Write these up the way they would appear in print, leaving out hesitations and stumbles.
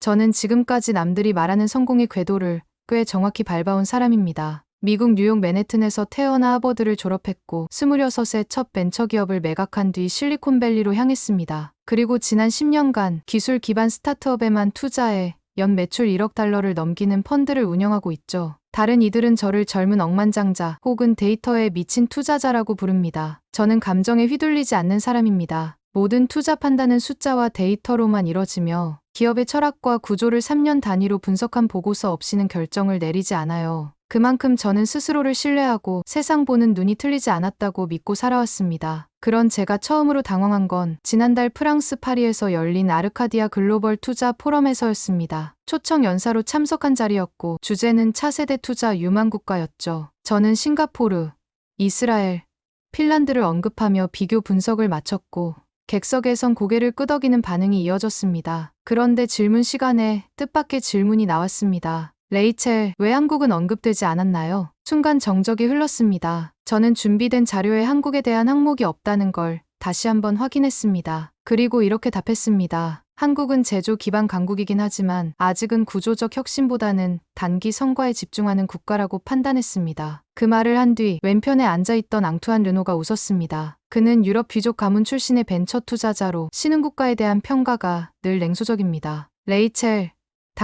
저는 지금까지 남들이 말하는 성공의 궤도를 꽤 정확히 밟아온 사람입니다. 미국 뉴욕 맨해튼에서 태어나 하버드를 졸업했고 26세 첫 벤처기업을 매각한 뒤 실리콘밸리로 향했습니다. 그리고 지난 10년간 기술 기반 스타트업에만 투자해 연 매출 1억 달러를 넘기는 펀드를 운영하고 있죠. 다른 이들은 저를 젊은 억만장자 혹은 데이터에 미친 투자자라고 부릅니다. 저는 감정에 휘둘리지 않는 사람입니다. 모든 투자 판단은 숫자와 데이터로만 이뤄지며 기업의 철학과 구조를 3년 단위로 분석한 보고서 없이는 결정을 내리지 않아요. 그만큼 저는 스스로를 신뢰하고 세상 보는 눈이 틀리지 않았다고 믿고 살아왔습니다. 그런 제가 처음으로 당황한 건 지난달 프랑스 파리에서 열린 아르카디아 글로벌 투자 포럼에서였습니다. 초청 연사로 참석한 자리였고 주제는 차세대 투자 유망국가였죠. 저는 싱가포르, 이스라엘, 핀란드를 언급하며 비교 분석을 마쳤고 객석에선 고개를 끄덕이는 반응이 이어졌습니다. 그런데 질문 시간에 뜻밖의 질문이 나왔습니다. 레이첼, 왜 한국은 언급되지 않았나요? 순간 정적이 흘렀습니다. 저는 준비된 자료에 한국에 대한 항목이 없다는 걸 다시 한번 확인했습니다. 그리고 이렇게 답했습니다. 한국은 제조 기반 강국이긴 하지만 아직은 구조적 혁신보다는 단기 성과에 집중하는 국가라고 판단했습니다. 그 말을 한 뒤 왼편에 앉아있던 앙투안 르노가 웃었습니다. 그는 유럽 귀족 가문 출신의 벤처 투자자로 신흥국가에 대한 평가가 늘 냉소적입니다. 레이첼,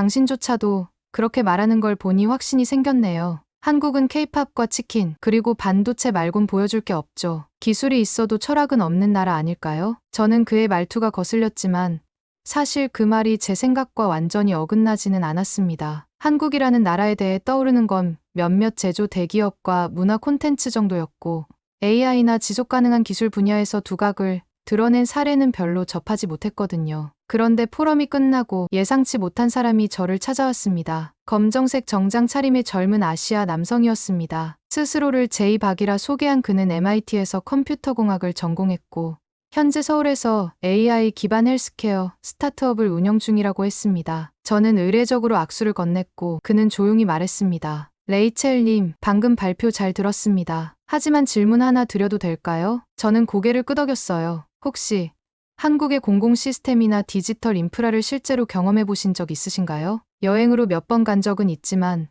당신조차도 그렇게 말하는 걸 보니 확신이 생겼네요. 한국은 케이팝과 치킨, 그리고 반도체 말곤 보여줄 게 없죠. 기술이 있어도 철학은 없는 나라 아닐까요? 저는 그의 말투가 거슬렸지만 사실 그 말이 제 생각과 완전히 어긋나지는 않았습니다. 한국이라는 나라에 대해 떠오르는 건 몇몇 제조 대기업과 문화 콘텐츠 정도였고 AI나 지속 가능한 기술 분야에서 두각을 드러낸 사례는 별로 접하지 못했거든요. 그런데 포럼이 끝나고 예상치 못한 사람이 저를 찾아왔습니다. 검정색 정장 차림의 젊은 아시아 남성이었습니다. 스스로를 제이 박이라 소개한 그는 MIT에서 컴퓨터공학을 전공했고 현재 서울에서 AI 기반 헬스케어 스타트업을 운영 중이라고 했습니다. 저는 의례적으로 악수를 건넸고 그는 조용히 말했습니다. 레이첼님, 방금 발표 잘 들었습니다. 하지만 질문 하나 드려도 될까요? 저는 고개를 끄덕였어요. 혹시 한국의 공공 시스템이나 디지털 인프라를 실제로 경험해 보신 적 있으신가요? 여행으로 몇 번 간 적은 있지만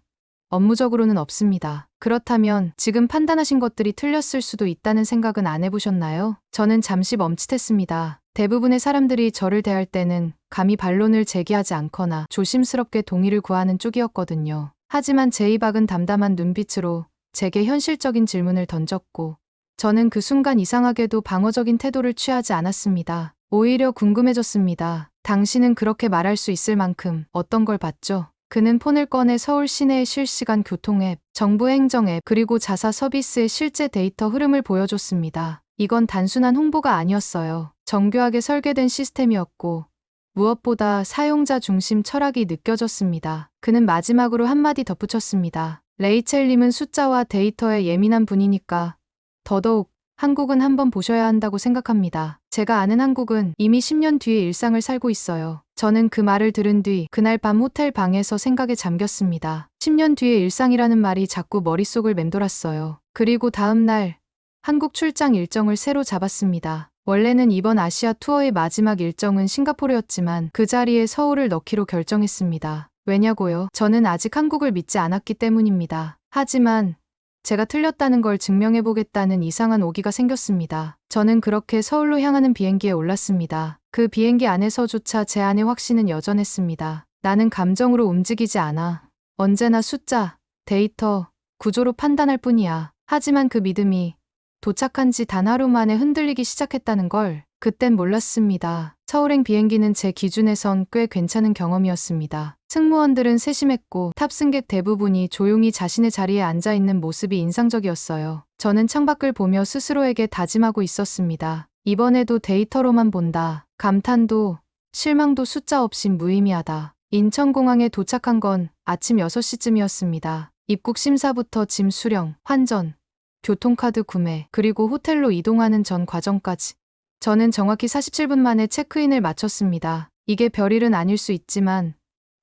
업무적으로는 없습니다. 그렇다면 지금 판단하신 것들이 틀렸을 수도 있다는 생각은 안 해보셨나요? 저는 잠시 멈칫했습니다. 대부분의 사람들이 저를 대할 때는 감히 반론을 제기하지 않거나 조심스럽게 동의를 구하는 쪽이었거든요. 하지만 제이박은 담담한 눈빛으로 제게 현실적인 질문을 던졌고 저는 그 순간 이상하게도 방어적인 태도를 취하지 않았습니다. 오히려 궁금해졌습니다. 당신은 그렇게 말할 수 있을 만큼 어떤 걸 봤죠? 그는 폰을 꺼내 서울 시내의 실시간 교통 앱, 정부 행정 앱, 그리고 자사 서비스의 실제 데이터 흐름을 보여줬습니다. 이건 단순한 홍보가 아니었어요. 정교하게 설계된 시스템이었고 무엇보다 사용자 중심 철학이 느껴졌습니다. 그는 마지막으로 한마디 덧붙였습니다. 레이첼님은 숫자와 데이터에 예민한 분이니까 더더욱 한국은 한번 보셔야 한다고 생각합니다. 제가 아는 한국은 이미 10년 뒤의 일상을 살고 있어요. 저는 그 말을 들은 뒤 그날 밤 호텔 방에서 생각에 잠겼습니다. 10년 뒤의 일상이라는 말이 자꾸 머릿속을 맴돌았어요. 그리고 다음 날 한국 출장 일정을 새로 잡았습니다. 원래는 이번 아시아 투어의 마지막 일정은 싱가포르였지만 그 자리에 서울을 넣기로 결정했습니다. 왜냐고요? 저는 아직 한국을 믿지 않았기 때문입니다. 하지만 제가 틀렸다는 걸 증명해보겠다는 이상한 오기가 생겼습니다. 저는 그렇게 서울로 향하는 비행기에 올랐습니다. 그 비행기 안에서조차 제 안의 확신은 여전했습니다. 나는 감정으로 움직이지 않아. 언제나 숫자, 데이터, 구조로 판단할 뿐이야. 하지만 그 믿음이 도착한 지 단 하루 만에 흔들리기 시작했다는 걸 그땐 몰랐습니다. 서울행 비행기는 제 기준에선 꽤 괜찮은 경험이었습니다. 승무원들은 세심했고 탑승객 대부분이 조용히 자신의 자리에 앉아있는 모습이 인상적이었어요. 저는 창밖을 보며 스스로에게 다짐하고 있었습니다. 이번에도 데이터로만 본다. 감탄도 실망도 숫자 없인 무의미하다. 인천공항에 도착한 건 아침 6시쯤이었습니다. 입국 심사부터 짐 수령, 환전, 교통카드 구매, 그리고 호텔로 이동하는 전 과정까지. 저는 정확히 47분 만에 체크인을 마쳤습니다. 이게 별일은 아닐 수 있지만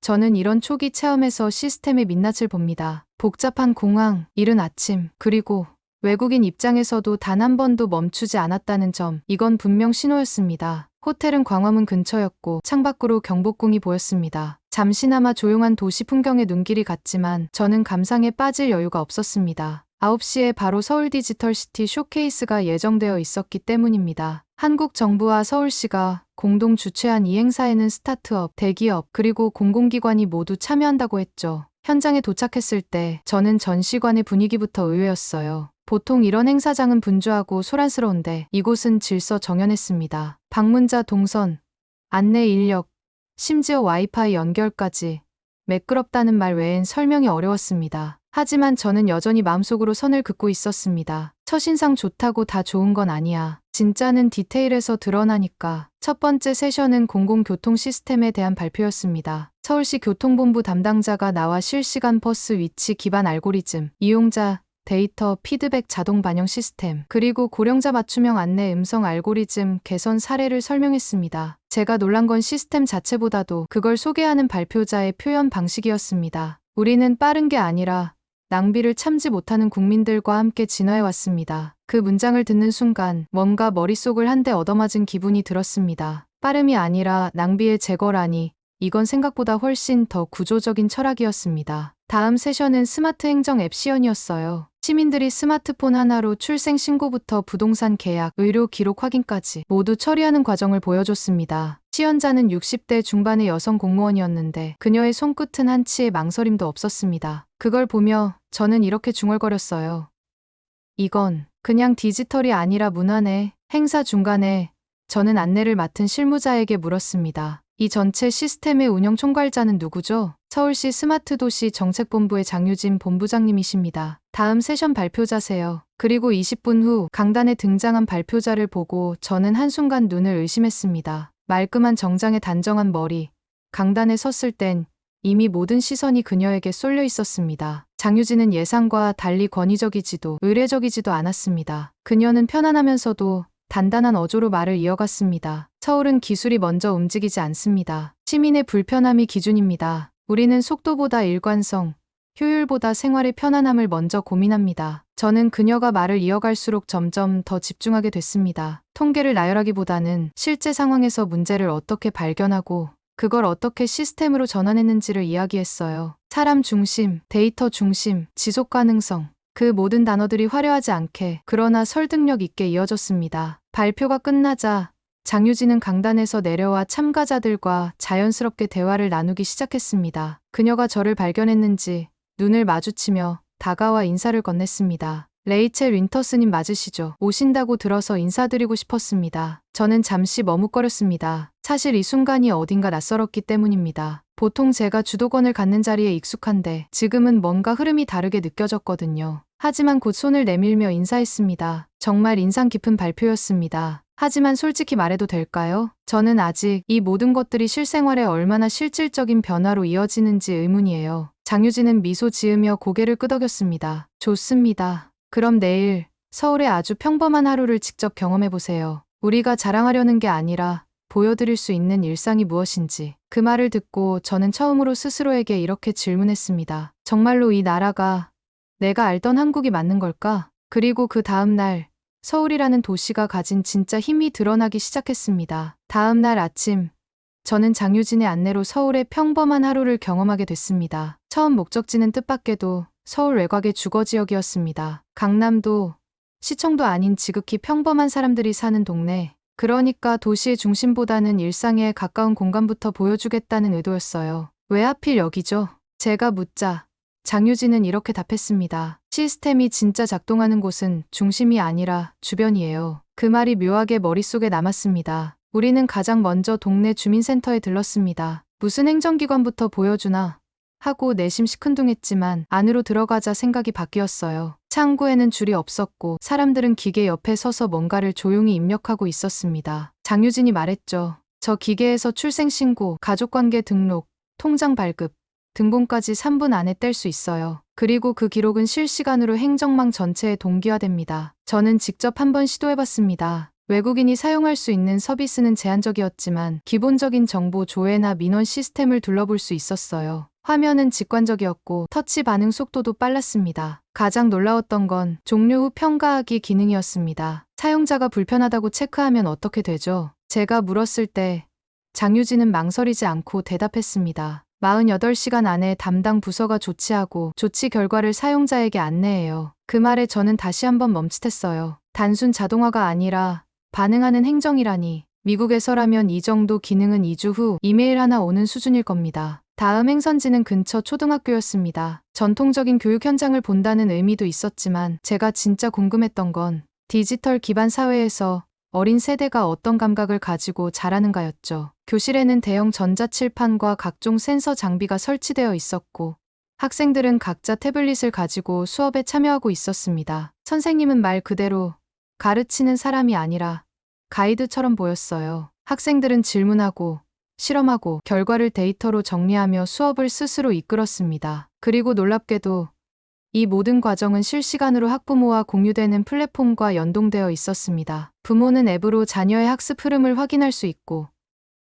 저는 이런 초기 체험에서 시스템의 민낯을 봅니다. 복잡한 공항, 이른 아침, 그리고 외국인 입장에서도 단 한 번도 멈추지 않았다는 점, 이건 분명 신호였습니다. 호텔은 광화문 근처였고 창밖으로 경복궁이 보였습니다. 잠시나마 조용한 도시 풍경에 눈길이 갔지만 저는 감상에 빠질 여유가 없었습니다. 9시에 바로 서울 디지털시티 쇼케이스가 예정되어 있었기 때문입니다. 한국 정부와 서울시가 공동 주최한 이 행사에는 스타트업, 대기업, 그리고 공공기관이 모두 참여한다고 했죠. 현장에 도착했을 때 저는 전시관의 분위기부터 의외였어요. 보통 이런 행사장은 분주하고 소란스러운데 이곳은 질서정연했습니다. 방문자 동선, 안내 인력, 심지어 와이파이 연결까지 매끄럽다는 말 외엔 설명이 어려웠습니다. 하지만 저는 여전히 마음속으로 선을 긋고 있었습니다. 첫인상 좋다고 다 좋은 건 아니야. 진짜는 디테일에서 드러나니까. 첫 번째 세션은 공공교통 시스템에 대한 발표였습니다. 서울시 교통본부 담당자가 나와 실시간 버스 위치 기반 알고리즘, 이용자 데이터 피드백 자동 반영 시스템, 그리고 고령자 맞춤형 안내 음성 알고리즘 개선 사례를 설명했습니다. 제가 놀란 건 시스템 자체보다도 그걸 소개하는 발표자의 표현 방식이었습니다. 우리는 빠른 게 아니라 낭비를 참지 못하는 국민들과 함께 진화해왔습니다. 그 문장을 듣는 순간 뭔가 머릿속을 한 대 얻어맞은 기분이 들었습니다. 빠름이 아니라 낭비의 제거라니, 이건 생각보다 훨씬 더 구조적인 철학이었습니다. 다음 세션은 스마트 행정 앱 시연이었어요. 시민들이 스마트폰 하나로 출생 신고부터 부동산 계약, 의료 기록 확인까지 모두 처리하는 과정을 보여줬습니다. 시연자는 60대 중반의 여성 공무원이었는데 그녀의 손끝은 한치의 망설임도 없었습니다. 그걸 보며 저는 이렇게 중얼거렸어요. 이건 그냥 디지털이 아니라 문화네. 행사 중간에 저는 안내를 맡은 실무자에게 물었습니다. 이 전체 시스템의 운영 총괄자는 누구죠? 서울시 스마트도시 정책본부의 장유진 본부장님이십니다. 다음 세션 발표자세요. 그리고 20분 후 강단에 등장한 발표자를 보고 저는 한순간 눈을 의심했습니다. 말끔한 정장에 단정한 머리. 강단에 섰을 땐 이미 모든 시선이 그녀에게 쏠려 있었습니다. 장유진은 예상과 달리 권위적이지도 의례적이지도 않았습니다. 그녀는 편안하면서도 단단한 어조로 말을 이어갔습니다. 서울은 기술이 먼저 움직이지 않습니다. 시민의 불편함이 기준입니다. 우리는 속도보다 일관성, 효율보다 생활의 편안함을 먼저 고민합니다. 저는 그녀가 말을 이어갈수록 점점 더 집중하게 됐습니다. 통계를 나열하기보다는 실제 상황에서 문제를 어떻게 발견하고 그걸 어떻게 시스템으로 전환했는지를 이야기했어요. 사람 중심, 데이터 중심, 지속 가능성. 그 모든 단어들이 화려하지 않게 그러나 설득력 있게 이어졌습니다. 발표가 끝나자 장유진은 강단에서 내려와 참가자들과 자연스럽게 대화를 나누기 시작했습니다. 그녀가 저를 발견했는지 눈을 마주치며 다가와 인사를 건넸습니다. 레이첼 윈터스님 맞으시죠? 오신다고 들어서 인사드리고 싶었습니다. 저는 잠시 머뭇거렸습니다. 사실 이 순간이 어딘가 낯설었기 때문입니다. 보통 제가 주도권을 갖는 자리에 익숙한데 지금은 뭔가 흐름이 다르게 느껴졌거든요. 하지만 곧 손을 내밀며 인사했습니다. 정말 인상 깊은 발표였습니다. 하지만 솔직히 말해도 될까요? 저는 아직 이 모든 것들이 실생활에 얼마나 실질적인 변화로 이어지는지 의문이에요. 장유진은 미소 지으며 고개를 끄덕였습니다. 좋습니다. 그럼 내일 서울의 아주 평범한 하루를 직접 경험해보세요. 우리가 자랑하려는 게 아니라 보여드릴 수 있는 일상이 무엇인지. 그 말을 듣고 저는 처음으로 스스로에게 이렇게 질문했습니다. 정말로 이 나라가 내가 알던 한국이 맞는 걸까? 그리고 그 다음 날 서울이라는 도시가 가진 진짜 힘이 드러나기 시작했습니다. 다음 날 아침 저는 장유진의 안내로 서울의 평범한 하루를 경험하게 됐습니다. 처음 목적지는 뜻밖에도 서울 외곽의 주거지역이었습니다. 강남도 시청도 아닌 지극히 평범한 사람들이 사는 동네. 그러니까 도시의 중심보다는 일상에 가까운 공간부터 보여주겠다는 의도였어요. 왜 하필 여기죠? 제가 묻자 장유진은 이렇게 답했습니다. 시스템이 진짜 작동하는 곳은 중심이 아니라 주변이에요. 그 말이 묘하게 머릿속에 남았습니다. 우리는 가장 먼저 동네 주민센터에 들렀습니다. 무슨 행정기관부터 보여주나 하고 내심 시큰둥했지만 안으로 들어가자 생각이 바뀌었어요. 창구에는 줄이 없었고 사람들은 기계 옆에 서서 뭔가를 조용히 입력하고 있었습니다. 장유진이 말했죠. 저 기계에서 출생신고, 가족관계 등록, 통장 발급, 등본까지 3분 안에 뗄 수 있어요. 그리고 그 기록은 실시간으로 행정망 전체에 동기화됩니다. 저는 직접 한번 시도해봤습니다. 외국인이 사용할 수 있는 서비스는 제한적이었지만 기본적인 정보 조회나 민원 시스템을 둘러볼 수 있었어요. 화면은 직관적이었고 터치 반응 속도도 빨랐습니다. 가장 놀라웠던 건 종료 후 평가하기 기능이었습니다. 사용자가 불편하다고 체크하면 어떻게 되죠? 제가 물었을 때 장유진은 망설이지 않고 대답했습니다. 48시간 안에 담당 부서가 조치하고 조치 결과를 사용자에게 안내해요. 그 말에 저는 다시 한번 멈칫했어요. 단순 자동화가 아니라 반응하는 행정이라니. 미국에서라면 이 정도 기능은 2주 후 이메일 하나 오는 수준일 겁니다. 다음 행선지는 근처 초등학교였습니다. 전통적인 교육 현장을 본다는 의미도 있었지만 제가 진짜 궁금했던 건 디지털 기반 사회에서 어린 세대가 어떤 감각을 가지고 자라는가였죠. 교실에는 대형 전자칠판과 각종 센서 장비가 설치되어 있었고 학생들은 각자 태블릿을 가지고 수업에 참여하고 있었습니다. 선생님은 말 그대로 가르치는 사람이 아니라 가이드처럼 보였어요. 학생들은 질문하고 실험하고 결과를 데이터로 정리하며 수업을 스스로 이끌었습니다. 그리고 놀랍게도 이 모든 과정은 실시간으로 학부모와 공유되는 플랫폼과 연동되어 있었습니다. 부모는 앱으로 자녀의 학습 흐름을 확인할 수 있고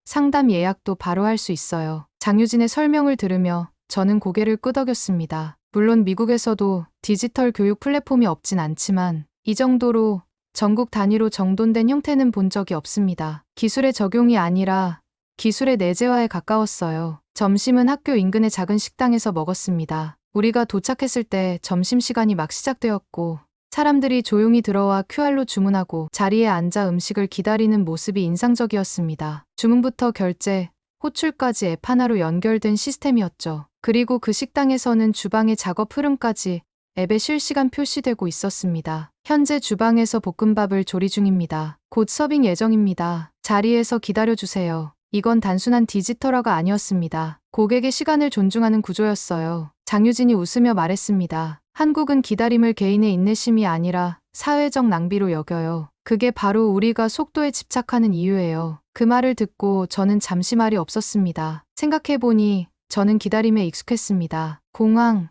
상담 예약도 바로 할 수 있어요. 장유진의 설명을 들으며 저는 고개를 끄덕였습니다. 물론 미국에서도 디지털 교육 플랫폼이 없진 않지만 이 정도로 전국 단위로 정돈된 형태는 본 적이 없습니다. 기술의 적용이 아니라 기술의 내재화에 가까웠어요. 점심은 학교 인근의 작은 식당에서 먹었습니다. 우리가 도착했을 때 점심시간이 막 시작되었고 사람들이 조용히 들어와 QR로 주문하고 자리에 앉아 음식을 기다리는 모습이 인상적이었습니다. 주문부터 결제, 호출까지 앱 하나로 연결된 시스템이었죠. 그리고 그 식당에서는 주방의 작업 흐름까지 앱에 실시간 표시되고 있었습니다. 현재 주방에서 볶음밥을 조리 중입니다. 곧 서빙 예정입니다. 자리에서 기다려주세요. 이건 단순한 디지털화가 아니었습니다. 고객의 시간을 존중하는 구조였어요. 장유진이 웃으며 말했습니다. 한국은 기다림을 개인의 인내심이 아니라 사회적 낭비로 여겨요. 그게 바로 우리가 속도에 집착하는 이유예요. 그 말을 듣고 저는 잠시 말이 없었습니다. 생각해보니 저는 기다림에 익숙했습니다. 공항,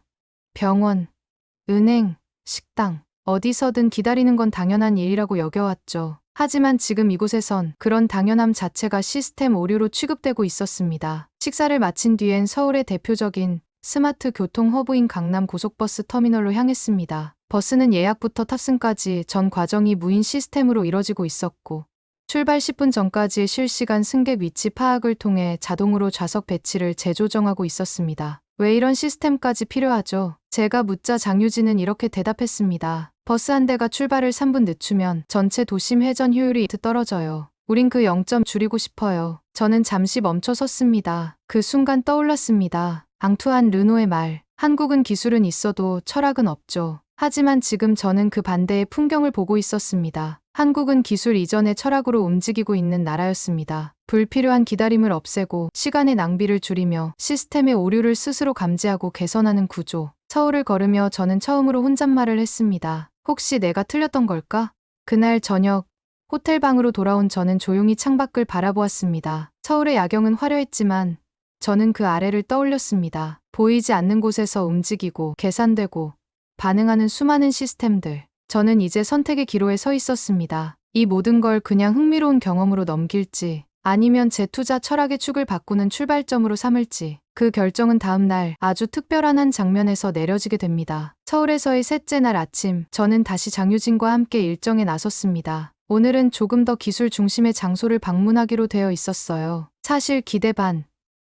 병원, 은행, 식당, 어디서든 기다리는 건 당연한 일이라고 여겨왔죠. 하지만 지금 이곳에선 그런 당연함 자체가 시스템 오류로 취급되고 있었습니다. 식사를 마친 뒤엔 서울의 대표적인 스마트 교통 허브인 강남 고속버스 터미널로 향했습니다. 버스는 예약부터 탑승까지 전 과정이 무인 시스템으로 이뤄지고 있었고 출발 10분 전까지 실시간 승객 위치 파악을 통해 자동으로 좌석 배치를 재조정하고 있었습니다. 왜 이런 시스템까지 필요하죠? 제가 묻자 장유진은 이렇게 대답했습니다. 버스 한 대가 출발을 3분 늦추면 전체 도심 회전 효율이 떨어져요. 우린 그 0점 줄이고 싶어요. 저는 잠시 멈춰 섰습니다. 그 순간 떠올랐습니다. 앙투안 르노의 말. 한국은 기술은 있어도 철학은 없죠. 하지만 지금 저는 그 반대의 풍경을 보고 있었습니다. 한국은 기술 이전의 철학으로 움직이고 있는 나라였습니다. 불필요한 기다림을 없애고 시간의 낭비를 줄이며 시스템의 오류를 스스로 감지하고 개선하는 구조. 서울을 걸으며 저는 처음으로 혼잣말을 했습니다. 혹시 내가 틀렸던 걸까? 그날 저녁 호텔 방으로 돌아온 저는 조용히 창밖을 바라보았습니다. 서울의 야경은 화려했지만 저는 그 아래를 떠올렸습니다. 보이지 않는 곳에서 움직이고 계산되고 반응하는 수많은 시스템들. 저는 이제 선택의 기로에 서 있었습니다. 이 모든 걸 그냥 흥미로운 경험으로 넘길지 아니면 제 투자 철학의 축을 바꾸는 출발점으로 삼을지 그 결정은 다음 날 아주 특별한 한 장면에서 내려지게 됩니다. 서울에서의 셋째 날 아침 저는 다시 장유진과 함께 일정에 나섰습니다. 오늘은 조금 더 기술 중심의 장소를 방문하기로 되어 있었어요. 사실 기대 반,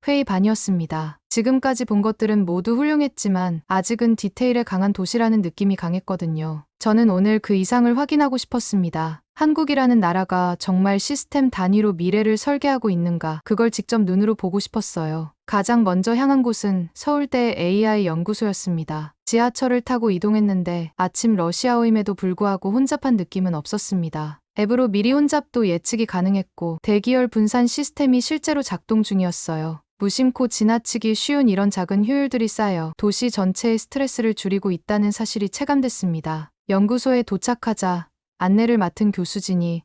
회의 반이었습니다. 지금까지 본 것들은 모두 훌륭했지만 아직은 디테일에 강한 도시라는 느낌이 강했거든요. 저는 오늘 그 이상을 확인하고 싶었습니다. 한국이라는 나라가 정말 시스템 단위로 미래를 설계하고 있는가, 그걸 직접 눈으로 보고 싶었어요. 가장 먼저 향한 곳은 서울대 AI 연구소였습니다. 지하철을 타고 이동했는데 아침 러시아어임에도 불구하고 혼잡한 느낌은 없었습니다. 앱으로 미리 혼잡도 예측이 가능했고 대기열 분산 시스템이 실제로 작동 중이었어요. 무심코 지나치기 쉬운 이런 작은 효율들이 쌓여 도시 전체의 스트레스를 줄이고 있다는 사실이 체감됐습니다. 연구소에 도착하자 안내를 맡은 교수진이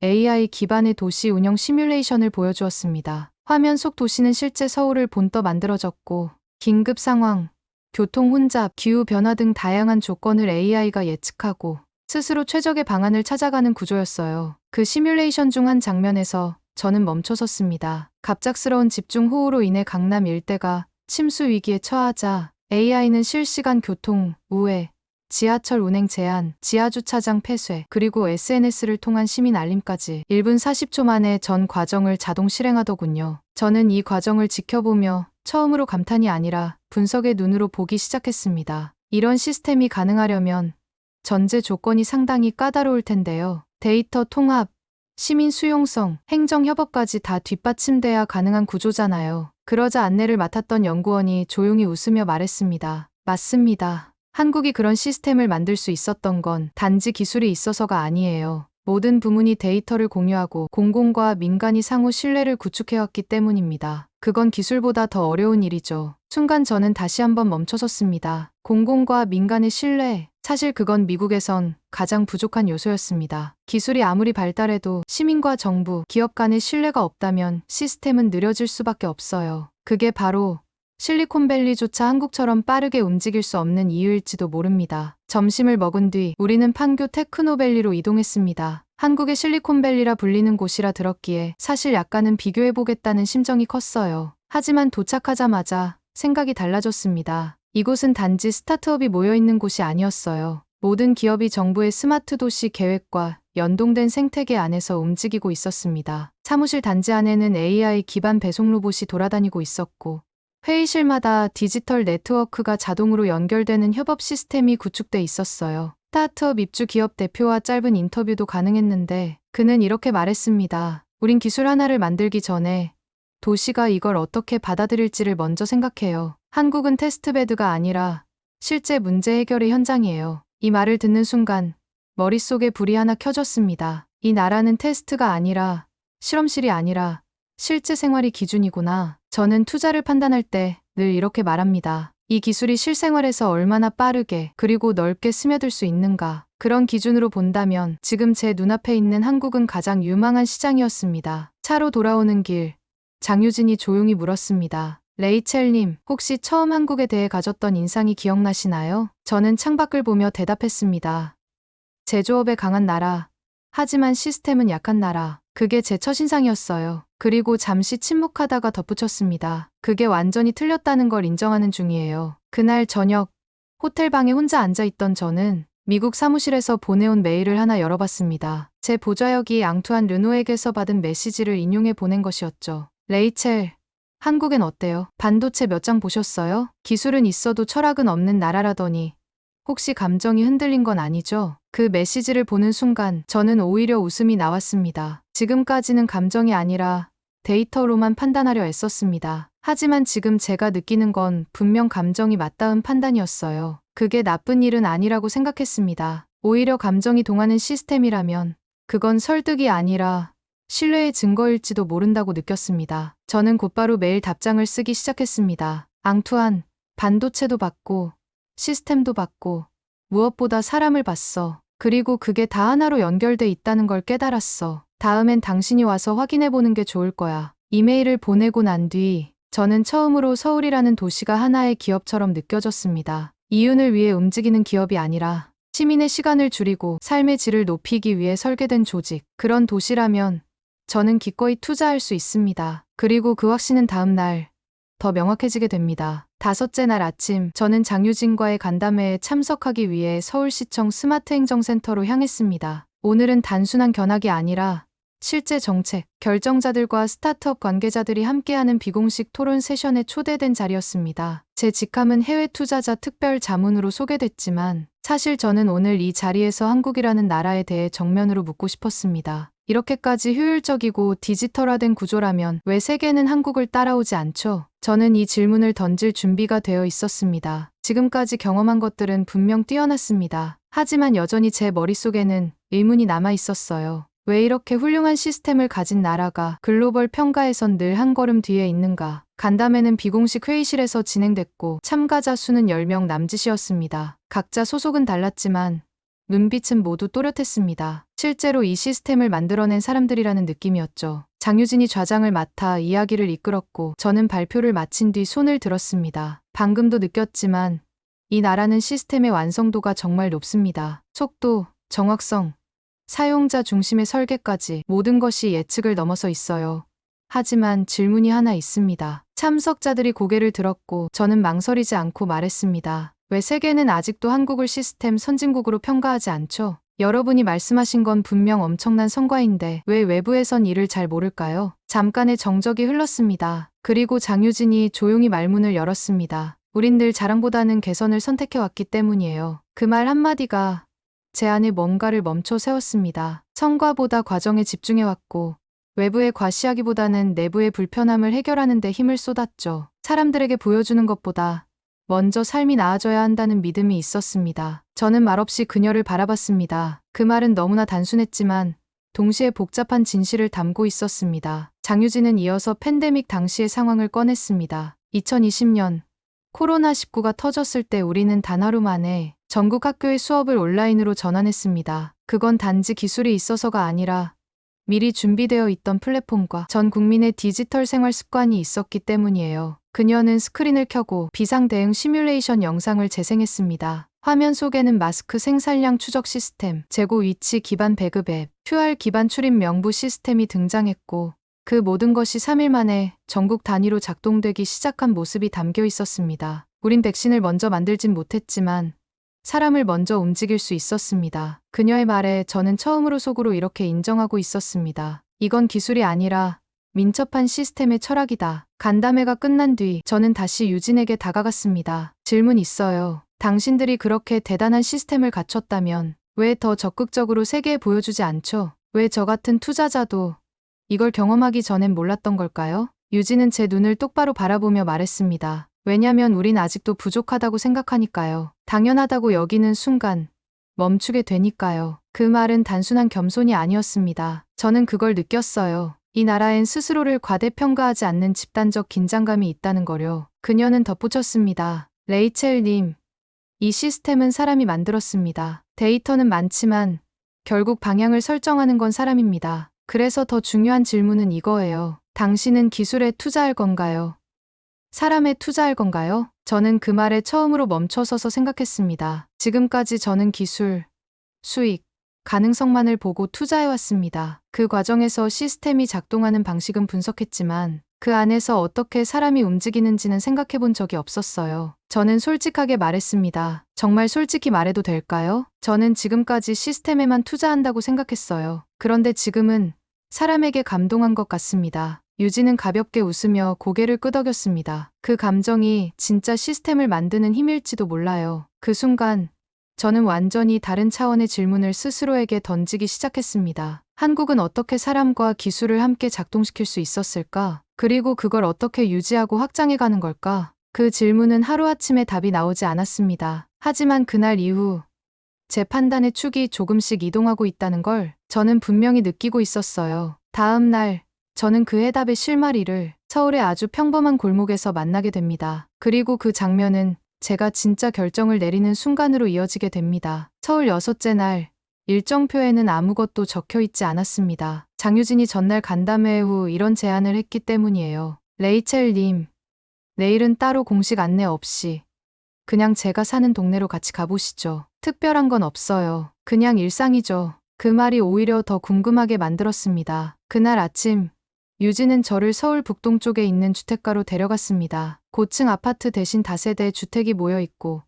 AI 기반의 도시 운영 시뮬레이션을 보여주었습니다. 화면 속 도시는 실제 서울을 본떠 만들어졌고 긴급 상황, 교통 혼잡, 기후 변화 등 다양한 조건을 AI가 예측하고 스스로 최적의 방안을 찾아가는 구조였어요. 그 시뮬레이션 중 한 장면에서 저는 멈춰섰습니다. 갑작스러운 집중 호우로 인해 강남 일대가 침수 위기에 처하자 AI는 실시간 교통, 우회, 지하철 운행 제한, 지하주차장 폐쇄, 그리고 SNS를 통한 시민 알림까지 1분 40초 만에 전 과정을 자동 실행하더군요. 저는 이 과정을 지켜보며 처음으로 감탄이 아니라 분석의 눈으로 보기 시작했습니다. 이런 시스템이 가능하려면 전제 조건이 상당히 까다로울 텐데요. 데이터 통합, 시민 수용성, 행정 협업까지 다 뒷받침돼야 가능한 구조잖아요. 그러자 안내를 맡았던 연구원이 조용히 웃으며 말했습니다. 맞습니다. 한국이 그런 시스템을 만들 수 있었던 건 단지 기술이 있어서가 아니에요. 모든 부문이 데이터를 공유하고 공공과 민간이 상호 신뢰를 구축해왔기 때문입니다. 그건 기술보다 더 어려운 일이죠. 순간 저는 다시 한번 멈춰섰습니다. 공공과 민간의 신뢰. 사실 그건 미국에선 가장 부족한 요소였습니다. 기술이 아무리 발달해도 시민과 정부, 기업 간의 신뢰가 없다면 시스템은 느려질 수밖에 없어요. 그게 바로 실리콘밸리조차 한국처럼 빠르게 움직일 수 없는 이유일지도 모릅니다. 점심을 먹은 뒤 우리는 판교 테크노밸리로 이동했습니다. 한국의 실리콘밸리라 불리는 곳이라 들었기에 사실 약간은 비교해보겠다는 심정이 컸어요. 하지만 도착하자마자 생각이 달라졌습니다. 이곳은 단지 스타트업이 모여있는 곳이 아니었어요. 모든 기업이 정부의 스마트 도시 계획과 연동된 생태계 안에서 움직이고 있었습니다. 사무실 단지 안에는 AI 기반 배송 로봇이 돌아다니고 있었고 회의실마다 디지털 네트워크가 자동으로 연결되는 협업 시스템이 구축돼 있었어요. 스타트업 입주 기업 대표와 짧은 인터뷰도 가능했는데 그는 이렇게 말했습니다. 우린 기술 하나를 만들기 전에 도시가 이걸 어떻게 받아들일지를 먼저 생각해요. 한국은 테스트베드가 아니라 실제 문제 해결의 현장이에요. 이 말을 듣는 순간 머릿속에 불이 하나 켜졌습니다. 이 나라는 테스트가 아니라 실험실이 아니라 실제 생활이 기준이구나. 저는 투자를 판단할 때 늘 이렇게 말합니다. 이 기술이 실생활에서 얼마나 빠르게 그리고 넓게 스며들 수 있는가. 그런 기준으로 본다면 지금 제 눈앞에 있는 한국은 가장 유망한 시장이었습니다. 차로 돌아오는 길, 장유진이 조용히 물었습니다. 레이첼님, 혹시 처음 한국에 대해 가졌던 인상이 기억나시나요? 저는 창밖을 보며 대답했습니다. 제조업에 강한 나라, 하지만 시스템은 약한 나라. 그게 제 첫인상이었어요. 그리고 잠시 침묵하다가 덧붙였습니다. 그게 완전히 틀렸다는 걸 인정하는 중이에요. 그날 저녁, 호텔방에 혼자 앉아있던 저는 미국 사무실에서 보내온 메일을 하나 열어봤습니다. 제 보좌역이 앙투안 르노에게서 받은 메시지를 인용해 보낸 것이었죠. 레이첼, 한국엔 어때요? 반도체 몇 장 보셨어요? 기술은 있어도 철학은 없는 나라라더니 혹시 감정이 흔들린 건 아니죠? 그 메시지를 보는 순간 저는 오히려 웃음이 나왔습니다. 지금까지는 감정이 아니라 데이터로만 판단하려 애썼습니다. 하지만 지금 제가 느끼는 건 분명 감정이 맞닿은 판단이었어요. 그게 나쁜 일은 아니라고 생각했습니다. 오히려 감정이 동하는 시스템이라면 그건 설득이 아니라 신뢰의 증거일지도 모른다고 느꼈습니다. 저는 곧바로 메일 답장을 쓰기 시작했습니다. 앙투안, 반도체도 봤고 시스템도 봤고 무엇보다 사람을 봤어. 그리고 그게 다 하나로 연결돼 있다는 걸 깨달았어. 다음엔 당신이 와서 확인해보는 게 좋을 거야. 이메일을 보내고 난 뒤 저는 처음으로 서울이라는 도시가 하나의 기업처럼 느껴졌습니다. 이윤을 위해 움직이는 기업이 아니라 시민의 시간을 줄이고 삶의 질을 높이기 위해 설계된 조직. 그런 도시라면 저는 기꺼이 투자할 수 있습니다. 그리고 그 확신은 다음 날 더 명확해지게 됩니다. 다섯째 날 아침, 저는 장유진과의 간담회에 참석하기 위해 서울시청 스마트행정센터로 향했습니다. 오늘은 단순한 견학이 아니라 실제 정책, 결정자들과 스타트업 관계자들이 함께하는 비공식 토론 세션에 초대된 자리였습니다. 제 직함은 해외 투자자 특별 자문으로 소개됐지만 사실 저는 오늘 이 자리에서 한국이라는 나라에 대해 정면으로 묻고 싶었습니다. 이렇게까지 효율적이고 디지털화된 구조라면 왜 세계는 한국을 따라오지 않죠? 저는 이 질문을 던질 준비가 되어 있었습니다. 지금까지 경험한 것들은 분명 뛰어났습니다. 하지만 여전히 제 머릿속에는 의문이 남아 있었어요. 왜 이렇게 훌륭한 시스템을 가진 나라가 글로벌 평가에선 늘 한 걸음 뒤에 있는가? 간담회는 비공식 회의실에서 진행됐고 참가자 수는 10명 남짓이었습니다. 각자 소속은 달랐지만 눈빛은 모두 또렷했습니다. 실제로 이 시스템을 만들어낸 사람들이라는 느낌이었죠. 장유진이 좌장을 맡아 이야기를 이끌었고 저는 발표를 마친 뒤 손을 들었습니다. 방금도 느꼈지만 이 나라는 시스템의 완성도가 정말 높습니다. 속도, 정확성, 사용자 중심의 설계까지 모든 것이 예측을 넘어서 있어요. 하지만 질문이 하나 있습니다. 참석자들이 고개를 들었고 저는 망설이지 않고 말했습니다. 왜 세계는 아직도 한국을 시스템 선진국으로 평가하지 않죠? 여러분이 말씀하신 건 분명 엄청난 성과인데 왜 외부에선 이를 잘 모를까요? 잠깐의 정적이 흘렀습니다. 그리고 장유진이 조용히 말문을 열었습니다. 우린 늘 자랑보다는 개선을 선택해왔기 때문이에요. 그 말 한마디가 제 안에 뭔가를 멈춰 세웠습니다. 성과보다 과정에 집중해왔고 외부의 과시하기보다는 내부의 불편함을 해결하는 데 힘을 쏟았죠. 사람들에게 보여주는 것보다 먼저 삶이 나아져야 한다는 믿음이 있었습니다. 저는 말없이 그녀를 바라봤습니다. 그 말은 너무나 단순했지만 동시에 복잡한 진실을 담고 있었습니다. 장유진은 이어서 팬데믹 당시의 상황을 꺼냈습니다. 2020년 코로나19가 터졌을 때 우리는 단 하루 만에 전국 학교의 수업을 온라인으로 전환했습니다. 그건 단지 기술이 있어서가 아니라 미리 준비되어 있던 플랫폼과 전 국민의 디지털 생활 습관이 있었기 때문이에요. 그녀는 스크린을 켜고 비상 대응 시뮬레이션 영상을 재생했습니다. 화면 속에는 마스크 생산량 추적 시스템, 재고 위치 기반 배급 앱, QR 기반 출입 명부 시스템이 등장했고 그 모든 것이 3일 만에 전국 단위로 작동되기 시작한 모습이 담겨 있었습니다. 우린 백신을 먼저 만들진 못했지만 사람을 먼저 움직일 수 있었습니다. 그녀의 말에 저는 처음으로 속으로 이렇게 인정하고 있었습니다. 이건 기술이 아니라 민첩한 시스템의 철학이다. 간담회가 끝난 뒤 저는 다시 유진에게 다가갔습니다. 질문 있어요. 당신들이 그렇게 대단한 시스템을 갖췄다면 왜 더 적극적으로 세계에 보여주지 않죠? 왜 저 같은 투자자도 이걸 경험하기 전엔 몰랐던 걸까요? 유진은 제 눈을 똑바로 바라보며 말했습니다. 왜냐면 우린 아직도 부족하다고 생각하니까요. 당연하다고 여기는 순간 멈추게 되니까요. 그 말은 단순한 겸손이 아니었습니다. 저는 그걸 느꼈어요. 이 나라엔 스스로를 과대평가하지 않는 집단적 긴장감이 있다는 거요. 그녀는 덧붙였습니다. 레이첼님, 이 시스템은 사람이 만들었습니다. 데이터는 많지만 결국 방향을 설정하는 건 사람입니다. 그래서 더 중요한 질문은 이거예요. 당신은 기술에 투자할 건가요? 사람에 투자할 건가요? 저는 그 말에 처음으로 멈춰서서 생각했습니다. 지금까지 저는 기술, 수익, 가능성만을 보고 투자해왔습니다. 그 과정에서 시스템이 작동하는 방식은 분석했지만 그 안에서 어떻게 사람이 움직이는지는 생각해본 적이 없었어요. 저는 솔직하게 말했습니다. 정말 솔직히 말해도 될까요? 저는 지금까지 시스템에만 투자한다고 생각했어요. 그런데 지금은 사람에게 감동한 것 같습니다. 유진은 가볍게 웃으며 고개를 끄덕였습니다. 그 감정이 진짜 시스템을 만드는 힘일지도 몰라요. 그 순간 저는 완전히 다른 차원의 질문을 스스로에게 던지기 시작했습니다. 한국은 어떻게 사람과 기술을 함께 작동시킬 수 있었을까? 그리고 그걸 어떻게 유지하고 확장해 가는 걸까? 그 질문은 하루아침에 답이 나오지 않았습니다. 하지만 그날 이후 제 판단의 축이 조금씩 이동하고 있다는 걸 저는 분명히 느끼고 있었어요. 다음 날 저는 그 해답의 실마리를 서울의 아주 평범한 골목에서 만나게 됩니다. 그리고 그 장면은 제가 진짜 결정을 내리는 순간으로 이어지게 됩니다. 서울 6째 날 일정표에는 아무것도 적혀 있지 않았습니다. 장유진이 전날 간담회 후 이런 제안을 했기 때문이에요. 레이첼님, 내일은 따로 공식 안내 없이 그냥 제가 사는 동네로 같이 가보시죠. 특별한 건 없어요. 그냥 일상이죠. 그 말이 오히려 더 궁금하게 만들었습니다. 그날 아침 유진은 저를 서울 북동쪽에 있는 주택가로 데려갔습니다. 고층 아파트 대신 다세대 주택이 모여 있고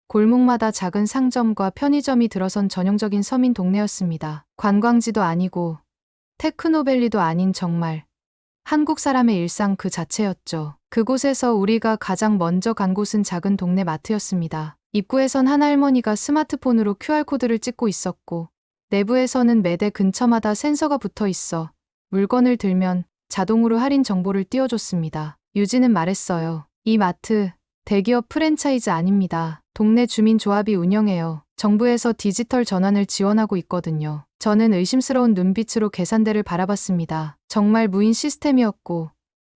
골목마다 작은 상점과 편의점이 들어선 전형적인 서민 동네였습니다. 관광지도 아니고 테크노밸리도 아닌 정말 한국 사람의 일상 그 자체였죠. 그곳에서 우리가 가장 먼저 간 곳은 작은 동네 마트였습니다. 입구에선 한 할머니가 스마트폰으로 QR코드를 찍고 있었고 내부에서는 매대 근처마다 센서가 붙어 있어 물건을 들면 자동으로 할인 정보를 띄워줬습니다. 유진은 말했어요. 이 마트 대기업 프랜차이즈 아닙니다. 동네 주민조합이 운영해요. 정부에서 디지털 전환을 지원하고 있거든요. 저는 의심스러운 눈빛으로 계산대를 바라봤습니다. 정말 무인 시스템이었고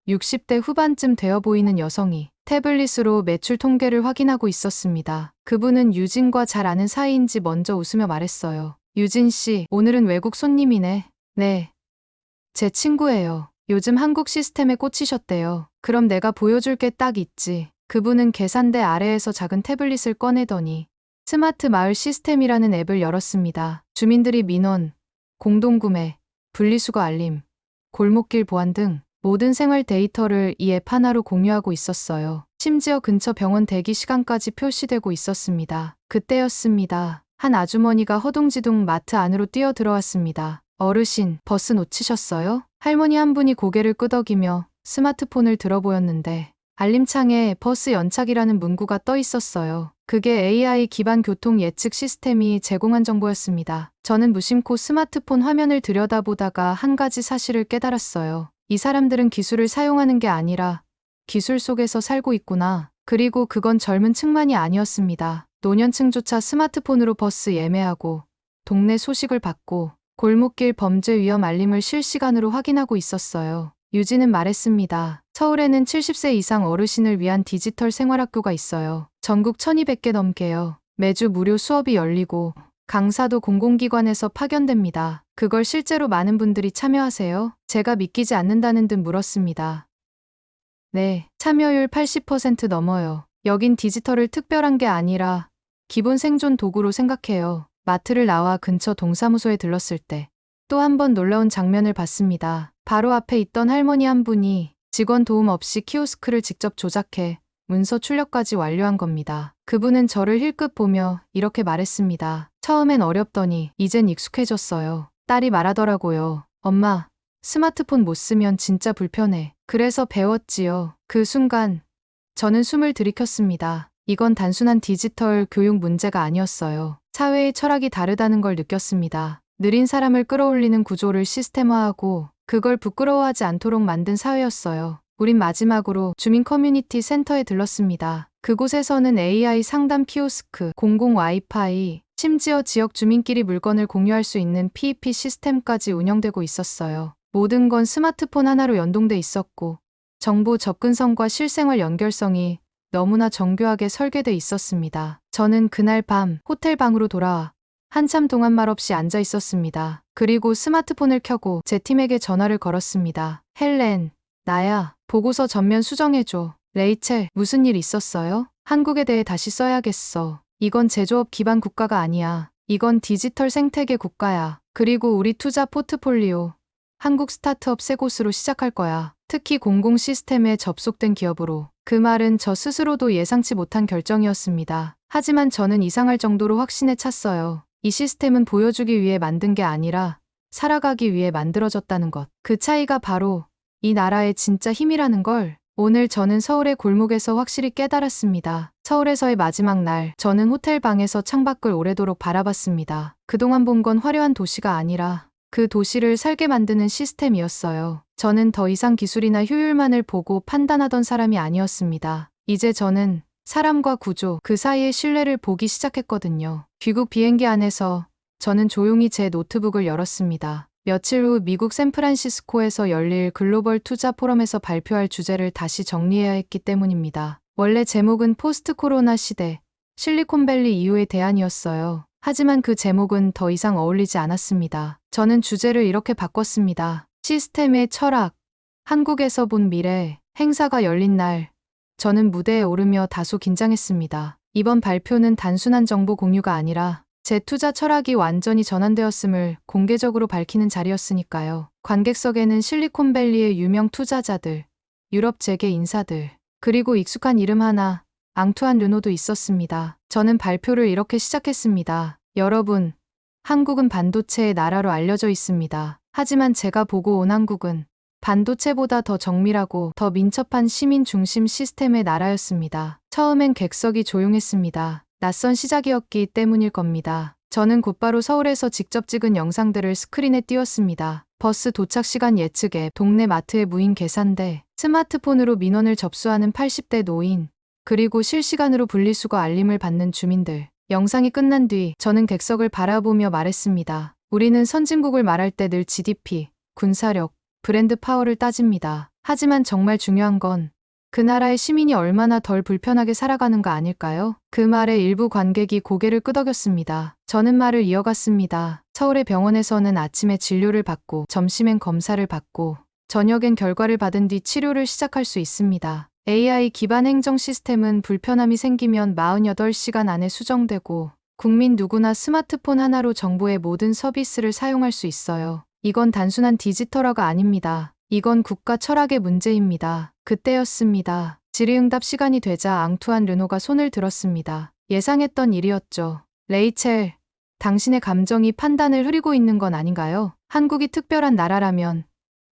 60대 후반쯤 되어 보이는 여성이 태블릿으로 매출 통계를 확인하고 있었습니다. 그분은 유진과 잘 아는 사이인지 먼저 웃으며 말했어요. 유진 씨, 오늘은 외국 손님이네. 네. 제 친구예요. 요즘 한국 시스템에 꽂히셨대요. 그럼 내가 보여줄 게 딱 있지. 그분은 계산대 아래에서 작은 태블릿을 꺼내더니 스마트 마을 시스템이라는 앱을 열었습니다. 주민들이 민원, 공동구매, 분리수거 알림, 골목길 보안 등 모든 생활 데이터를 이 앱 하나로 공유하고 있었어요. 심지어 근처 병원 대기 시간까지 표시되고 있었습니다. 그때였습니다. 한 아주머니가 허둥지둥 마트 안으로 뛰어 들어왔습니다. 어르신, 버스 놓치셨어요? 할머니 한 분이 고개를 끄덕이며 스마트폰을 들어 보였는데 알림창에 버스 연착이라는 문구가 떠 있었어요. 그게 AI 기반 교통 예측 시스템이 제공한 정보였습니다. 저는 무심코 스마트폰 화면을 들여다보다가 한 가지 사실을 깨달았어요. 이 사람들은 기술을 사용하는 게 아니라 기술 속에서 살고 있구나. 그리고 그건 젊은 층만이 아니었습니다. 노년층조차 스마트폰으로 버스 예매하고 동네 소식을 받고 골목길 범죄 위험 알림을 실시간으로 확인하고 있었어요. 유진은 말했습니다. 서울에는 70세 이상 어르신을 위한 디지털 생활학교가 있어요. 전국 1200개 넘게요. 매주 무료 수업이 열리고 강사도 공공기관에서 파견됩니다. 그걸 실제로 많은 분들이 참여하세요? 제가 믿기지 않는다는 듯 물었습니다. 네, 참여율 80% 넘어요. 여긴 디지털을 특별한 게 아니라 기본 생존 도구로 생각해요. 마트를 나와 근처 동사무소에 들렀을 때 또 한 번 놀라운 장면을 봤습니다. 바로 앞에 있던 할머니 한 분이 직원 도움 없이 키오스크를 직접 조작해 문서 출력까지 완료한 겁니다. 그분은 저를 힐끗 보며 이렇게 말했습니다. 처음엔 어렵더니 이젠 익숙해졌어요. 딸이 말하더라고요. 엄마, 스마트폰 못 쓰면 진짜 불편해. 그래서 배웠지요. 그 순간 저는 숨을 들이켰습니다. 이건 단순한 디지털 교육 문제가 아니었어요. 사회의 철학이 다르다는 걸 느꼈습니다. 느린 사람을 끌어올리는 구조를 시스템화하고 그걸 부끄러워하지 않도록 만든 사회였어요. 우린 마지막으로 주민 커뮤니티 센터에 들렀습니다. 그곳에서는 AI 상담 키오스크, 공공 와이파이, 심지어 지역 주민끼리 물건을 공유할 수 있는 PEP 시스템까지 운영되고 있었어요. 모든 건 스마트폰 하나로 연동돼 있었고 정보 접근성과 실생활 연결성이 너무나 정교하게 설계돼 있었습니다. 저는 그날 밤 호텔 방으로 돌아와 한참 동안 말없이 앉아 있었습니다. 그리고 스마트폰을 켜고 제 팀에게 전화를 걸었습니다. 헬렌, 나야. 보고서 전면 수정해줘. 레이첼, 무슨 일 있었어요? 한국에 대해 다시 써야겠어. 이건 제조업 기반 국가가 아니야. 이건 디지털 생태계 국가야. 그리고 우리 투자 포트폴리오. 한국 스타트업 세 곳으로 시작할 거야. 특히 공공 시스템에 접속된 기업으로. 그 말은 저 스스로도 예상치 못한 결정이었습니다. 하지만 저는 이상할 정도로 확신에 찼어요. 이 시스템은 보여주기 위해 만든 게 아니라 살아가기 위해 만들어졌다는 것. 그 차이가 바로 이 나라의 진짜 힘이라는 걸 오늘 저는 서울의 골목에서 확실히 깨달았습니다. 서울에서의 마지막 날, 저는 호텔 방에서 창밖을 오래도록 바라봤습니다. 그동안 본 건 화려한 도시가 아니라 그 도시를 살게 만드는 시스템이었어요. 저는 더 이상 기술이나 효율만을 보고 판단하던 사람이 아니었습니다. 이제 저는 사람과 구조, 그 사이의 신뢰를 보기 시작했거든요. 귀국 비행기 안에서 저는 조용히 제 노트북을 열었습니다. 며칠 후 미국 샌프란시스코에서 열릴 글로벌 투자 포럼에서 발표할 주제를 다시 정리해야 했기 때문입니다. 원래 제목은 포스트 코로나 시대, 실리콘밸리 이후의 대안이었어요. 하지만 그 제목은 더 이상 어울리지 않았습니다. 저는 주제를 이렇게 바꿨습니다. 시스템의 철학, 한국에서 본 미래. 행사가 열린 날, 저는 무대에 오르며 다소 긴장했습니다. 이번 발표는 단순한 정보 공유가 아니라 제 투자 철학이 완전히 전환되었음을 공개적으로 밝히는 자리였으니까요. 관객석에는 실리콘밸리의 유명 투자자들, 유럽 재계 인사들, 그리고 익숙한 이름 하나, 앙투안 르노도 있었습니다. 저는 발표를 이렇게 시작했습니다. 여러분, 한국은 반도체의 나라로 알려져 있습니다. 하지만 제가 보고 온 한국은 반도체보다 더 정밀하고 더 민첩한 시민 중심 시스템의 나라였습니다. 처음엔 객석이 조용했습니다. 낯선 시작이었기 때문일 겁니다. 저는 곧바로 서울에서 직접 찍은 영상들을 스크린에 띄웠습니다. 버스 도착 시간 예측 앱, 동네 마트의 무인 계산대, 스마트폰으로 민원을 접수하는 80대 노인, 그리고 실시간으로 분리수거 알림을 받는 주민들. 영상이 끝난 뒤 저는 객석을 바라보며 말했습니다. 우리는 선진국을 말할 때 늘 GDP, 군사력, 브랜드 파워를 따집니다. 하지만 정말 중요한 건 그 나라의 시민이 얼마나 덜 불편하게 살아가는가 아닐까요? 그 말에 일부 관객이 고개를 끄덕였습니다. 저는 말을 이어갔습니다. 서울의 병원에서는 아침에 진료를 받고 점심엔 검사를 받고 저녁엔 결과를 받은 뒤 치료를 시작할 수 있습니다. AI 기반 행정 시스템은 불편함이 생기면 48시간 안에 수정되고 국민 누구나 스마트폰 하나로 정부의 모든 서비스를 사용할 수 있어요. 이건 단순한 디지털화가 아닙니다. 이건 국가 철학의 문제입니다. 그때였습니다. 질의응답 시간이 되자 앙투안 르노가 손을 들었습니다. 예상했던 일이었죠. 레이첼, 당신의 감정이 판단을 흐리고 있는 건 아닌가요? 한국이 특별한 나라라면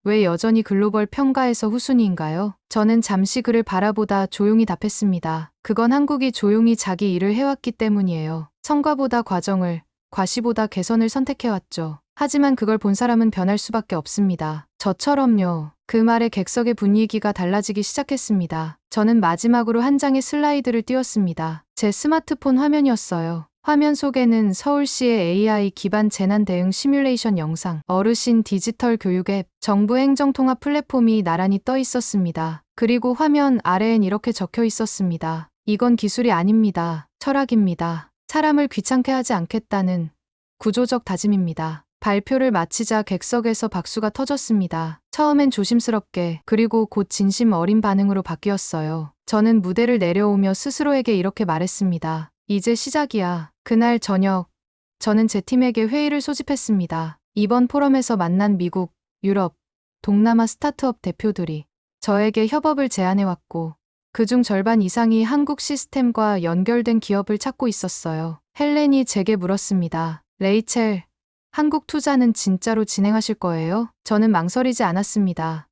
왜 여전히 글로벌 평가에서 후순위인가요? 저는 잠시 그를 바라보다 조용히 답했습니다. 그건 한국이 조용히 자기 일을 해왔기 때문이에요. 성과보다 과정을, 과시보다 개선을 선택해왔죠. 하지만 그걸 본 사람은 변할 수밖에 없습니다. 저처럼요. 그 말에 객석의 분위기가 달라지기 시작했습니다. 저는 마지막으로 한 장의 슬라이드를 띄웠습니다. 제 스마트폰 화면이었어요. 화면 속에는 서울시의 AI 기반 재난 대응 시뮬레이션 영상, 어르신 디지털 교육 앱, 정부 행정통합 플랫폼이 나란히 떠 있었습니다. 그리고 화면 아래엔 이렇게 적혀 있었습니다. 이건 기술이 아닙니다. 철학입니다. 사람을 귀찮게 하지 않겠다는 구조적 다짐입니다. 발표를 마치자 객석에서 박수가 터졌습니다. 처음엔 조심스럽게, 그리고 곧 진심 어린 반응으로 바뀌었어요. 저는 무대를 내려오며 스스로에게 이렇게 말했습니다. 이제 시작이야. 그날 저녁, 저는 제 팀에게 회의를 소집했습니다. 이번 포럼에서 만난 미국, 유럽, 동남아 스타트업 대표들이 저에게 협업을 제안해왔고, 그중 절반 이상이 한국 시스템과 연결된 기업을 찾고 있었어요. 헬렌이 제게 물었습니다. 레이첼, 한국 투자는 진짜로 진행하실 거예요? 저는 망설이지 않았습니다.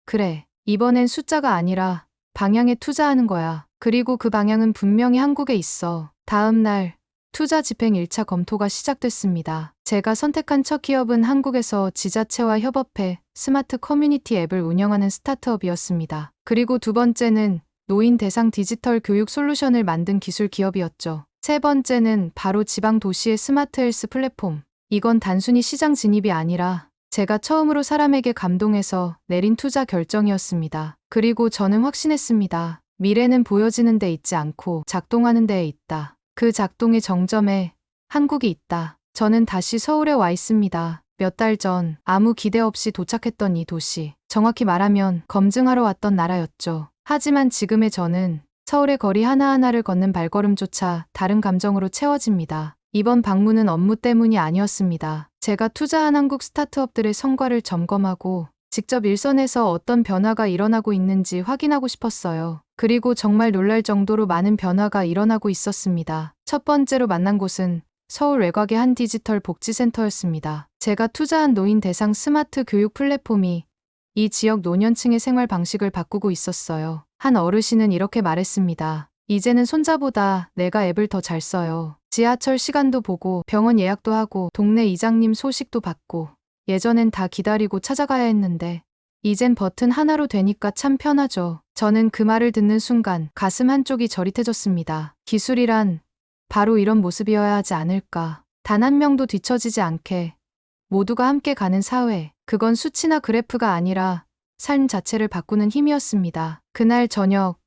그래, 이번엔 숫자가 아니라 방향에 투자하는 거야. 그리고 그 방향은 분명히 한국에 있어. 다음 날 투자 집행 1차 검토가 시작됐습니다. 제가 선택한 첫 기업은 한국에서 지자체와 협업해 스마트 커뮤니티 앱을 운영하는 스타트업이었습니다. 그리고 두 번째는 노인 대상 디지털 교육 솔루션을 만든 기술 기업이었죠. 세 번째는 바로 지방 도시의 스마트 헬스 플랫폼. 이건 단순히 시장 진입이 아니라 제가 처음으로 사람에게 감동해서 내린 투자 결정이었습니다. 그리고 저는 확신했습니다. 미래는 보여지는 데 있지 않고 작동하는 데에 있다. 그 작동의 정점에 한국이 있다. 저는 다시 서울에 와 있습니다. 몇 달 전 아무 기대 없이 도착했던 이 도시. 정확히 말하면 검증하러 왔던 나라였죠. 하지만 지금의 저는 서울의 거리 하나하나를 걷는 발걸음조차 다른 감정으로 채워집니다. 이번 방문은 업무 때문이 아니었습니다. 제가 투자한 한국 스타트업들의 성과를 점검하고 직접 일선에서 어떤 변화가 일어나고 있는지 확인하고 싶었어요. 그리고 정말 놀랄 정도로 많은 변화가 일어나고 있었습니다. 첫 번째로 만난 곳은 서울 외곽의 한 디지털 복지센터였습니다. 제가 투자한 노인 대상 스마트 교육 플랫폼이 이 지역 노년층의 생활 방식을 바꾸고 있었어요. 한 어르신은 이렇게 말했습니다. 이제는 손자보다 내가 앱을 더 잘 써요. 지하철 시간도 보고 병원 예약도 하고 동네 이장님 소식도 받고 예전엔 다 기다리고 찾아가야 했는데 이젠 버튼 하나로 되니까 참 편하죠. 저는 그 말을 듣는 순간 가슴 한쪽이 저릿해졌습니다. 기술이란 바로 이런 모습이어야 하지 않을까. 단 한 명도 뒤처지지 않게 모두가 함께 가는 사회. 그건 수치나 그래프가 아니라 삶 자체를 바꾸는 힘이었습니다. 그날 저녁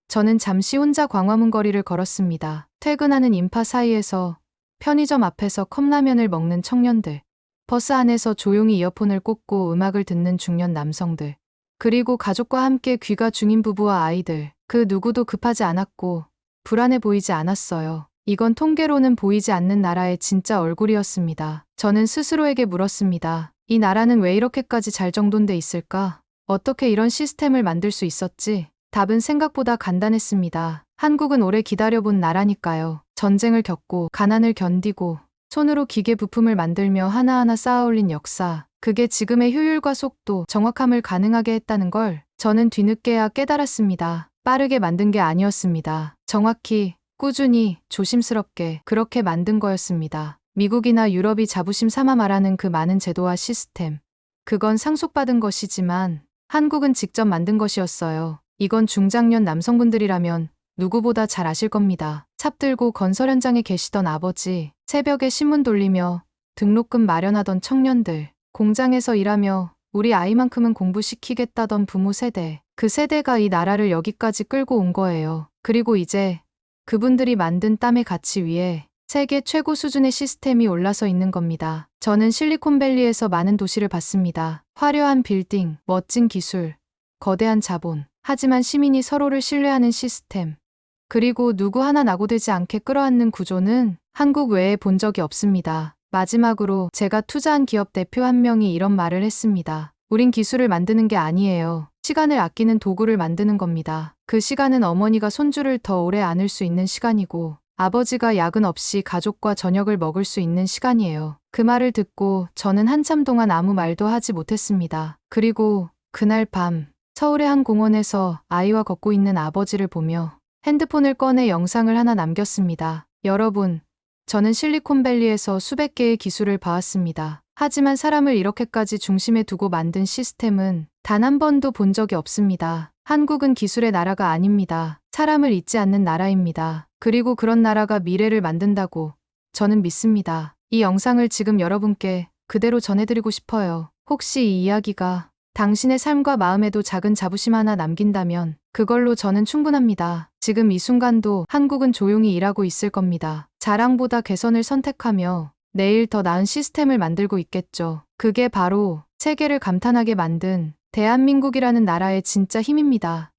저는 잠시 혼자 광화문 거리를 걸었습니다. 퇴근하는 인파 사이에서 편의점 앞에서 컵라면을 먹는 청년들, 버스 안에서 조용히 이어폰을 꽂고 음악을 듣는 중년 남성들, 그리고 가족과 함께 귀가 중인 부부와 아이들. 그 누구도 급하지 않았고 불안해 보이지 않았어요. 이건 통계로는 보이지 않는 나라의 진짜 얼굴이었습니다. 저는 스스로에게 물었습니다. 이 나라는 왜 이렇게까지 잘 정돈돼 있을까? 어떻게 이런 시스템을 만들 수 있었지? 답은 생각보다 간단했습니다. 한국은 오래 기다려본 나라니까요. 전쟁을 겪고 가난을 견디고 손으로 기계 부품을 만들며 하나하나 쌓아올린 역사. 그게 지금의 효율과 속도, 정확함을 가능하게 했다는 걸 저는 뒤늦게야 깨달았습니다. 빠르게 만든 게 아니었습니다. 정확히, 꾸준히, 조심스럽게 그렇게 만든 거였습니다. 미국이나 유럽이 자부심 삼아 말하는 그 많은 제도와 시스템. 그건 상속받은 것이지만 한국은 직접 만든 것이었어요. 이건 중장년 남성분들이라면 누구보다 잘 아실 겁니다. 삽 들고 건설 현장에 계시던 아버지, 새벽에 신문 돌리며 등록금 마련하던 청년들, 공장에서 일하며 우리 아이만큼은 공부시키겠다던 부모 세대. 그 세대가 이 나라를 여기까지 끌고 온 거예요. 그리고 이제 그분들이 만든 땀의 가치 위에 세계 최고 수준의 시스템이 올라서 있는 겁니다. 저는 실리콘밸리에서 많은 도시를 봤습니다. 화려한 빌딩, 멋진 기술, 거대한 자본. 하지만 시민이 서로를 신뢰하는 시스템. 그리고 누구 하나 낙오되지 않게 끌어안는 구조는 한국 외에 본 적이 없습니다. 마지막으로 제가 투자한 기업 대표 한 명이 이런 말을 했습니다. 우린 기술을 만드는 게 아니에요. 시간을 아끼는 도구를 만드는 겁니다. 그 시간은 어머니가 손주를 더 오래 안을 수 있는 시간이고 아버지가 야근 없이 가족과 저녁을 먹을 수 있는 시간이에요. 그 말을 듣고 저는 한참 동안 아무 말도 하지 못했습니다. 그리고 그날 밤 서울의 한 공원에서 아이와 걷고 있는 아버지를 보며 핸드폰을 꺼내 영상을 하나 남겼습니다. 여러분, 저는 실리콘밸리에서 수백 개의 기술을 봐왔습니다. 하지만 사람을 이렇게까지 중심에 두고 만든 시스템은 단 한 번도 본 적이 없습니다. 한국은 기술의 나라가 아닙니다. 사람을 잊지 않는 나라입니다. 그리고 그런 나라가 미래를 만든다고 저는 믿습니다. 이 영상을 지금 여러분께 그대로 전해드리고 싶어요. 혹시 이 이야기가 당신의 삶과 마음에도 작은 자부심 하나 남긴다면 그걸로 저는 충분합니다. 지금 이 순간도 한국은 조용히 일하고 있을 겁니다. 자랑보다 개선을 선택하며 내일 더 나은 시스템을 만들고 있겠죠. 그게 바로 세계를 감탄하게 만든 대한민국이라는 나라의 진짜 힘입니다.